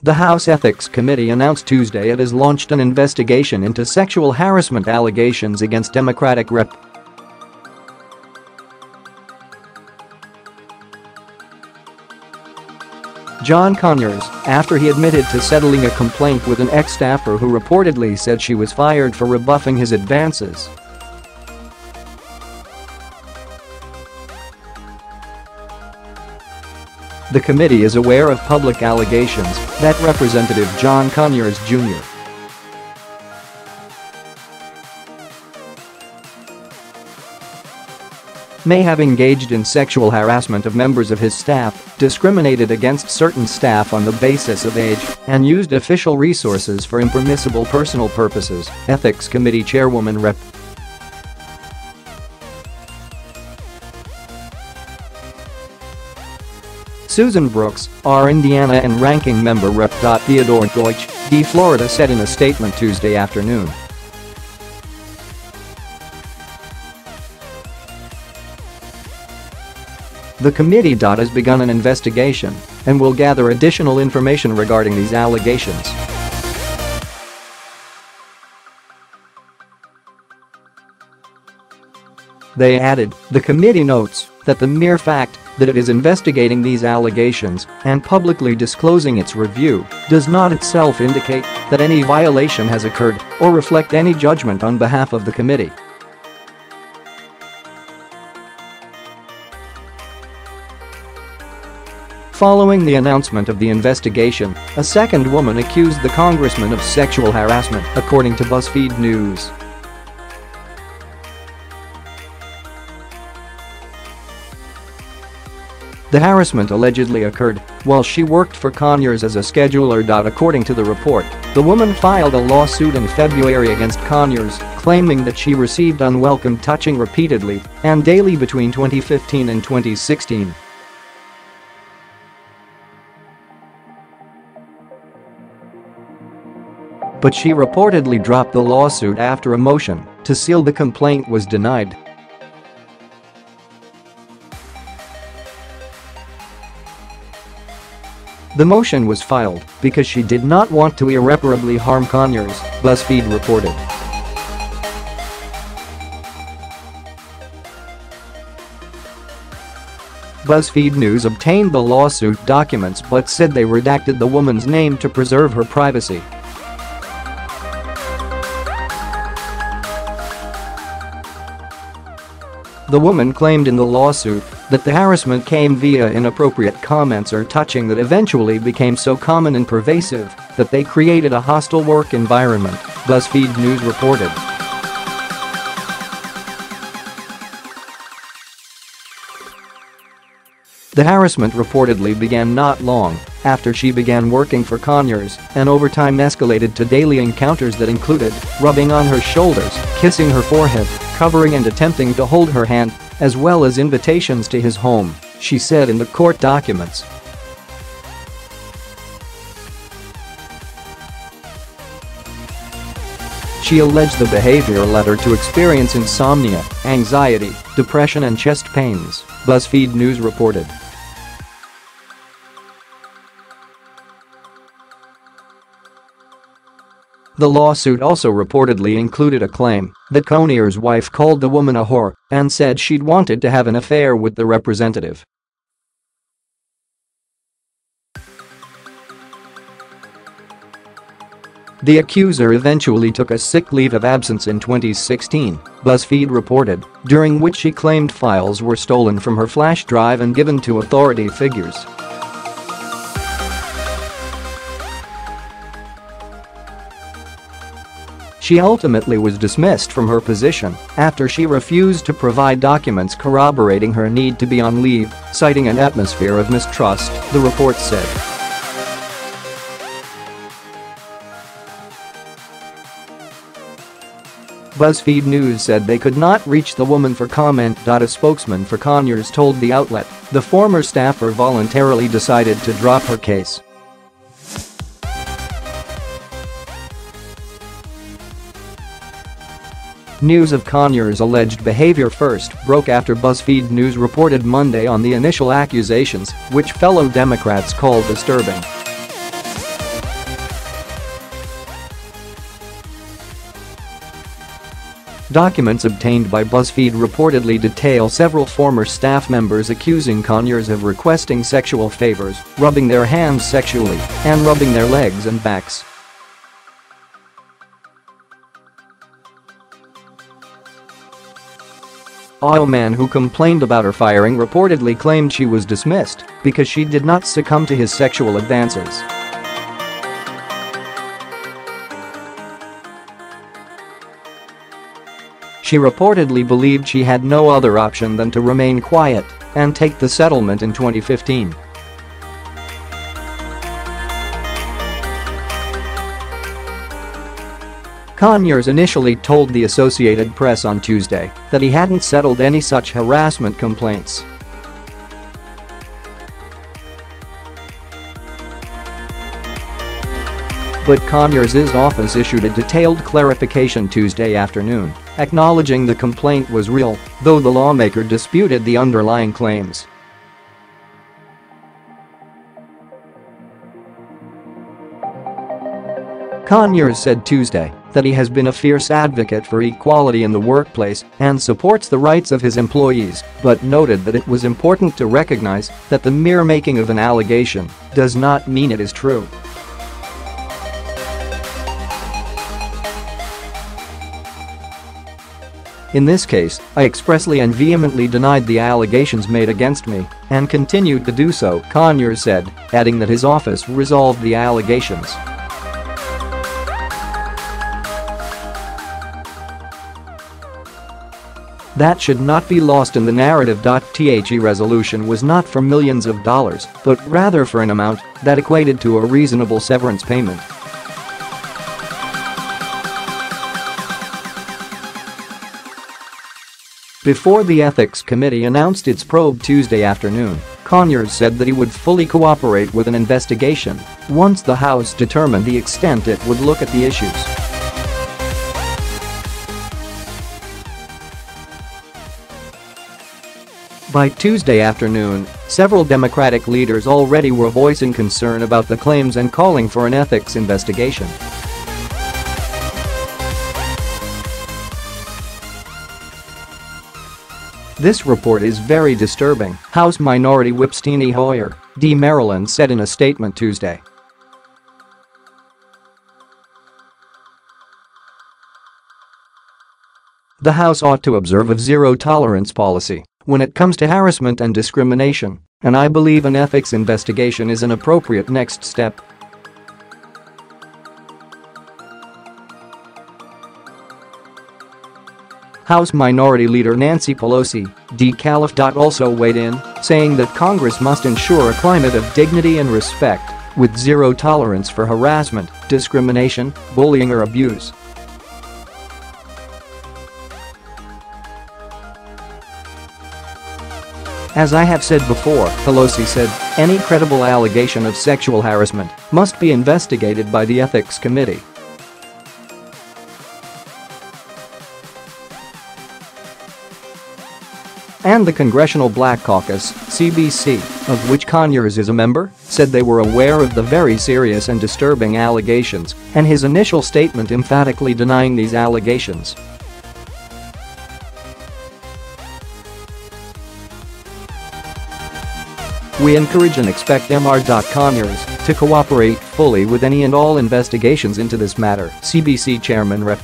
The House Ethics Committee announced Tuesday it has launched an investigation into sexual harassment allegations against Democratic Rep. John Conyers after he admitted to settling a complaint with an ex-staffer who reportedly said she was fired for rebuffing his advances. The committee is aware of public allegations that Representative John Conyers, Jr. may have engaged in sexual harassment of members of his staff, discriminated against certain staff on the basis of age, and used official resources for impermissible personal purposes, Ethics Committee Chairwoman Rep. Susan Brooks, R-Ind and Ranking Member Rep.Theodore Deutch, D-Fla said in a statement Tuesday afternoon. The committee has begun an investigation and will gather additional information regarding these allegations. They added, the committee notes that the mere fact that it is investigating these allegations and publicly disclosing its review does not itself indicate that any violation has occurred or reflect any judgment on behalf of the committee. Following the announcement of the investigation, a second woman accused the congressman of sexual harassment, according to BuzzFeed News. The harassment allegedly occurred while she worked for Conyers as a scheduler. According to the report, the woman filed a lawsuit in February against Conyers, claiming that she received unwelcomed touching repeatedly and daily between 2015 and 2016. But she reportedly dropped the lawsuit after a motion to seal the complaint was denied. The motion was filed because she did not want to irreparably harm Conyers, BuzzFeed reported. BuzzFeed News obtained the lawsuit documents but said they redacted the woman's name to preserve her privacy. The woman claimed in the lawsuit that the harassment came via inappropriate comments or touching that eventually became so common and pervasive that they created a hostile work environment, BuzzFeed News reported. The harassment reportedly began not long after she began working for Conyers and over time escalated to daily encounters that included rubbing on her shoulders, kissing her forehead, covering and attempting to hold her hand, as well as invitations to his home, she said in the court documents. She alleged the behavior led her to experience insomnia, anxiety, depression and chest pains, BuzzFeed News reported. The lawsuit also reportedly included a claim that Conyers' wife called the woman a whore and said she'd wanted to have an affair with the representative. The accuser eventually took a sick leave of absence in 2016, BuzzFeed reported, during which she claimed files were stolen from her flash drive and given to authority figures. She ultimately was dismissed from her position after she refused to provide documents corroborating her need to be on leave, citing an atmosphere of mistrust, the report said. BuzzFeed News said they could not reach the woman for comment. A spokesman for Conyers told the outlet the former staffer voluntarily decided to drop her case. News of Conyers' alleged behavior first broke after BuzzFeed News reported Monday on the initial accusations, which fellow Democrats called disturbing. Documents obtained by BuzzFeed reportedly detail several former staff members accusing Conyers of requesting sexual favors, rubbing their hands sexually, and rubbing their legs and backs. A man who complained about her firing reportedly claimed she was dismissed because she did not succumb to his sexual advances. She reportedly believed she had no other option than to remain quiet and take the settlement in 2015. Conyers initially told the Associated Press on Tuesday that he hadn't settled any such harassment complaints. But Conyers' office issued a detailed clarification Tuesday afternoon, acknowledging the complaint was real, though the lawmaker disputed the underlying claims. Conyers said Tuesday that he has been a fierce advocate for equality in the workplace and supports the rights of his employees, but noted that it was important to recognize that the mere making of an allegation does not mean it is true. In this case, I expressly and vehemently denied the allegations made against me and continued to do so, Conyers said, adding that his office resolved the allegations. That should not be lost in the narrative. The resolution was not for millions of dollars, but rather for an amount that equated to a reasonable severance payment. Before the Ethics Committee announced its probe Tuesday afternoon, Conyers said that he would fully cooperate with an investigation once the House determined the extent it would look at the issues. By Tuesday afternoon, several Democratic leaders already were voicing concern about the claims and calling for an ethics investigation. This report is very disturbing, House Minority Whip Steny Hoyer, D. Maryland said in a statement Tuesday. The House ought to observe a zero-tolerance policy when it comes to harassment and discrimination, and I believe an ethics investigation is an appropriate next step. House Minority Leader Nancy Pelosi, D-Fla, also weighed in, saying that Congress must ensure a climate of dignity and respect, with zero tolerance for harassment, discrimination, bullying or abuse. As I have said before, Pelosi said, any credible allegation of sexual harassment must be investigated by the Ethics Committee. And the Congressional Black Caucus, CBC, of which Conyers is a member, said they were aware of the very serious and disturbing allegations, and his initial statement emphatically denying these allegations. We encourage and expect Mr. Conyers to cooperate fully with any and all investigations into this matter, CBC Chairman Rep.